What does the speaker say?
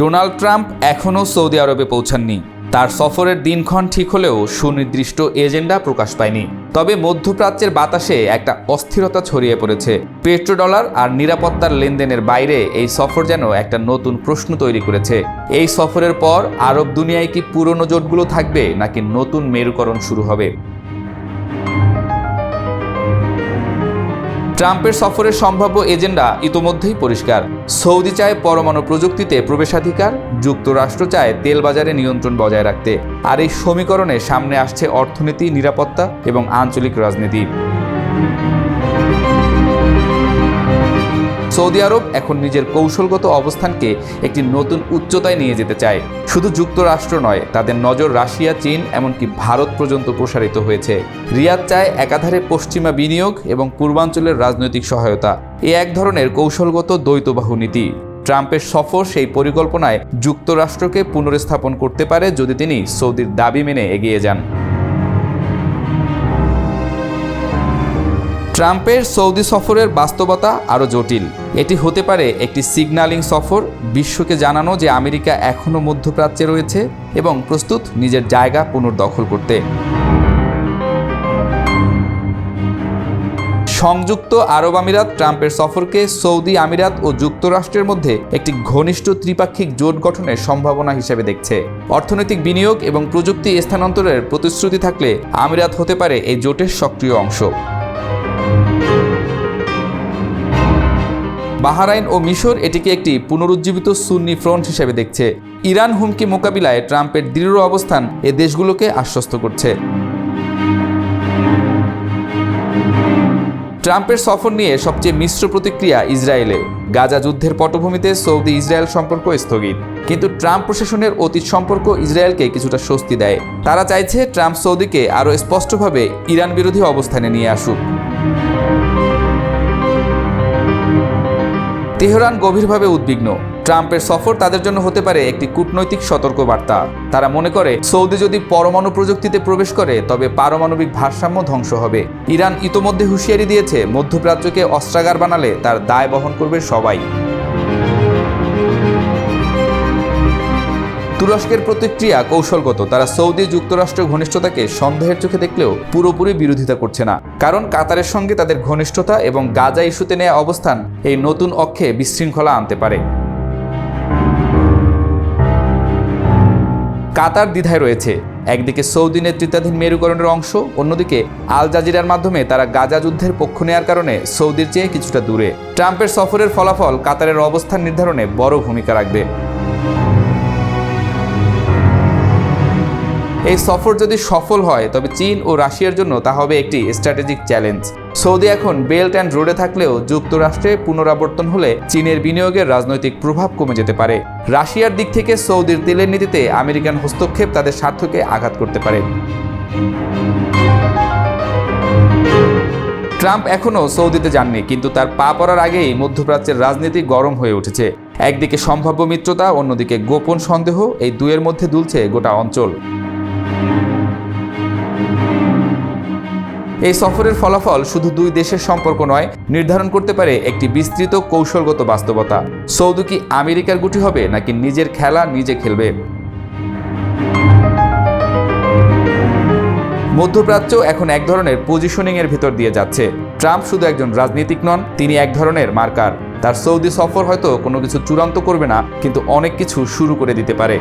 Donald Trump এখনও Saudi আরবে পৌঁছাননি। তার সফরের দিনক্ষণ ঠিক হলেও সুনির্দিষ্ট এজেন্ডা প্রকাশ পায়নি। তবে মধ্যপ্রাচ্যের বাতাসে একটা অস্থিরতা ছড়িয়ে পড়েছে। পেট্রোডলার আর নিরাপত্তার লেনদেনের বাইরে এই সফর যেন একটা নতুন প্রশ্ন তৈরি করেছে। এই সফরের পর আরব দুনিয়ায় কি পুরনো জোটগুলো থাকবে নাকি নতুন মেরুকরণ শুরু হবে? ট্রাম্পের সফরের সম্ভাব্য এজেন্ডা ইতোমধ্যেই পরিষ্কার। সৌদি চায় পরমাণু প্রযুক্তিতে প্রবেশাধিকার, যুক্তরাষ্ট্র চায় তেল বাজারে নিয়ন্ত্রণ বজায় রাখতে। আর এই সমীকরণে সামনে আসছে অর্থনীতি, নিরাপত্তা এবং আঞ্চলিক রাজনীতি। সৌদি আরব এখন নিজের কৌশলগত অবস্থানকে একটি নতুন উচ্চতায় নিয়ে যেতে চায়। শুধু যুক্তরাষ্ট্র নয়, তাদের নজর রাশিয়া, চীন এমনকি ভারত পর্যন্ত প্রসারিত হয়েছে। রিয়াদ চায় একাধারে পশ্চিমা বিনিয়োগ এবং পূর্বাঞ্চলের রাজনৈতিক সহায়তা। এ এক ধরনের কৌশলগত দ্বৈতবাহু নীতি। ট্রাম্পের সফর সেই পরিকল্পনায় যুক্তরাষ্ট্রকে পুনরস্থাপন করতে পারে যদি তিনি সৌদির দাবি মেনে এগিয়ে যান। ট্রাম্পের সৌদি সফরের বাস্তবতা আরও জটিল। এটি হতে পারে একটি সিগন্যালিং সফর, বিশ্বকে জানানো যে আমেরিকা এখনও মধ্যপ্রাচ্যে রয়েছে এবং প্রস্তুত নিজের জায়গা পুনর্দখল করতে। সংযুক্ত আরব আমিরাত ট্রাম্পের সফরকে সৌদি আমিরাত ও যুক্তরাষ্ট্রের মধ্যে একটি ঘনিষ্ঠ ত্রিপাক্ষিক জোট গঠনের সম্ভাবনা হিসেবে দেখছে। অর্থনৈতিক বিনিয়োগ এবং প্রযুক্তি স্থানান্তরের প্রতিশ্রুতি থাকলে আমিরাত হতে পারে এই জোটের সক্রিয় অংশ। বাহরাইন ও মিশর এটিকে একটি পুনরুজ্জীবিত সুন্নি ফ্রন্ট হিসেবে দেখছে। ইরান হুমকি মোকাবিলায় ট্রাম্পের দৃঢ় অবস্থান এ দেশগুলোকে আশ্বস্ত করছে। ট্রাম্পের সফর নিয়ে সবচেয়ে মিশ্র প্রতিক্রিয়া ইসরায়েলে। গাজা যুদ্ধের পটভূমিতে সৌদি ইসরায়েল সম্পর্ক স্থগিত, কিন্তু ট্রাম্প প্রশাসনের অতীত সম্পর্ক ইসরায়েলকে কিছুটা স্বস্তি দেয়। তারা চাইছে ট্রাম্প সৌদিকে আরও স্পষ্টভাবে ইরান বিরোধী অবস্থানে নিয়ে আসুক। তেহরান গভীরভাবে উদ্বিগ্ন। ট্রাম্পের সফর তাদের জন্য হতে পারে একটি কূটনৈতিক সতর্কবার্তা। তারা মনে করে সৌদি যদি পরমাণু প্রযুক্তিতে প্রবেশ করে তবে পারমাণবিক ভারসাম্য ধ্বংস হবে। ইরান ইতোমধ্যে হুঁশিয়ারি দিয়েছে মধ্যপ্রাচ্যকে অস্ত্রাগার বানালে তার দায় বহন করবে সবাই। তুরস্কের প্রতিক্রিয়া কৌশলগত। তারা সৌদি যুক্তরাষ্ট্র ঘনিষ্ঠতাকে সন্দেহের চোখে দেখলেও পুরোপুরি বিরোধিতা করছে না, কারণ কাতারের সঙ্গে তাদের ঘনিষ্ঠতা এবং গাজা ইস্যুতে নেওয়া অবস্থান এই নতুন অক্ষে বিশৃঙ্খলা আনতে পারে। কাতার দ্বিধায় রয়েছে। একদিকে সৌদি নেতৃত্বাধীন মেরুকরণের অংশ, অন্যদিকে আল জাজিরার মাধ্যমে তারা গাজা যুদ্ধের পক্ষ নেওয়ার কারণে সৌদির চেয়ে কিছুটা দূরে। ট্রাম্পের সফরের ফলাফল কাতারের অবস্থান নির্ধারণে বড় ভূমিকা রাখবে। এই সফর যদি সফল হয় তবে চীন ও রাশিয়ার জন্য তা হবে একটি স্ট্র্যাটেজিক চ্যালেঞ্জ। সৌদি এখন বেল্ট অ্যান্ড রোডে থাকলেও যুক্তরাষ্ট্রে পুনরাবর্তন হলে চীনের বিনিয়োগের রাজনৈতিক প্রভাব কমে যেতে পারে। রাশিয়ার দিক থেকে সৌদির তেলের নীতিতে আমেরিকান হস্তক্ষেপ তাদের স্বার্থকে আঘাত করতে পারে। ট্রাম্প এখনও সৌদিতে যাননি, কিন্তু তার পা পড়ার আগেই মধ্যপ্রাচ্যের রাজনীতি গরম হয়ে উঠেছে। একদিকে সম্ভাব্য মিত্রতা, অন্যদিকে গোপন সন্দেহ, এই দুয়ের মধ্যে দুলছে গোটা অঞ্চল। এই সফরের ফলাফল শুধু দুই দেশের সম্পর্ক নয়, নির্ধারণ করতে পারে একটি বিস্তৃত কৌশলগত বাস্তবতা। সৌদি কি আমেরিকার গুটি হবে নাকি নিজের খেলা নিজে খেলবে? মধ্যপ্রাচ্য এখন এক ধরনের পজিশনিং এর ভিতর দিয়ে যাচ্ছে। ট্রাম্প শুধু একজন রাজনীতিক নন, তিনি এক ধরনের মার্কার। তার সৌদি সফর হয়তো কোনো কিছু চূড়ান্ত করবে না, কিন্তু অনেক কিছু শুরু করে দিতে পারে।